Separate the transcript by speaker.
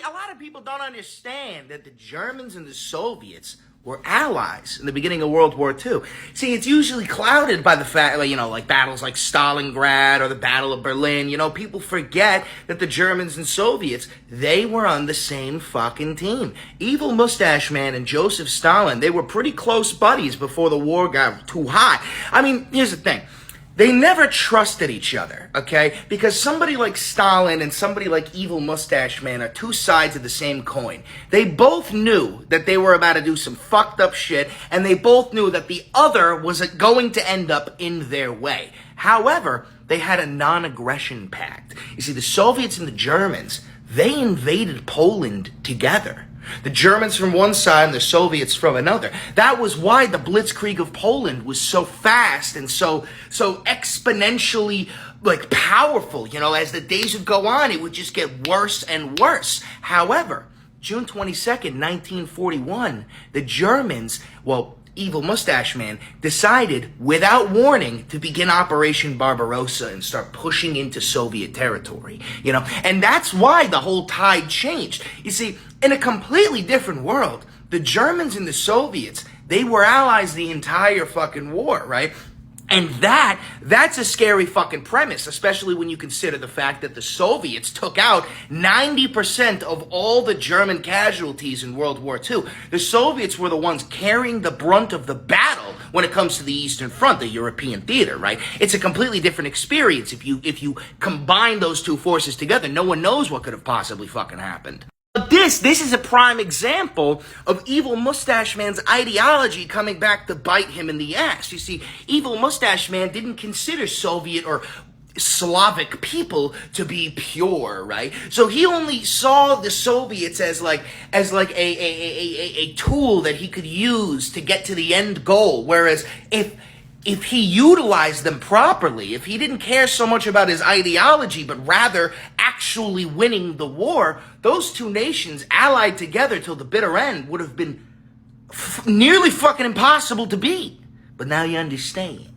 Speaker 1: a lot of people don't understand that the Germans and the Soviets were allies in the beginning of World War II. See, it's usually clouded by the fact, like battles like Stalingrad or the Battle of Berlin. People forget that the Germans and Soviets, they were on the same fucking team. Evil Mustache Man and Joseph Stalin, they were pretty close buddies before the war got too hot. I mean, here's the thing. They never trusted each other, okay? Because somebody like Stalin and somebody like Evil Mustache Man are two sides of the same coin. They both knew that they were about to do some fucked up shit, and they both knew that the other was going to end up in their way. However, they had a non-aggression pact. You see, the Soviets and the Germans, they invaded Poland together. The Germans from one side and the Soviets from another. That was why the Blitzkrieg of Poland was so fast and so exponentially powerful. As the days would go on, it would just get worse and worse. However, June 22nd, 1941, the Germans, Evil Mustache Man, decided, without warning, to begin Operation Barbarossa and start pushing into Soviet territory, And that's why the whole tide changed. You see, in a completely different world, the Germans and the Soviets, they were allies the entire fucking war, right? And that's a scary fucking premise, especially when you consider the fact that the Soviets took out 90% of all the German casualties in World War II. The Soviets were the ones carrying the brunt of the battle when it comes to the Eastern Front, the European theater, right? It's a completely different experience. If you combine those two forces together, no one knows what could have possibly fucking happened. But this is a prime example of Evil Mustache Man's ideology coming back to bite him in the ass. You see, Evil Mustache Man didn't consider Soviet or Slavic people to be pure, right? So he only saw the Soviets as a tool that he could use to get to the end goal. Whereas if he utilized them properly, if he didn't care so much about his ideology, but rather actually winning the war, those two nations allied together till the bitter end would have been nearly fucking impossible to beat. But now you understand.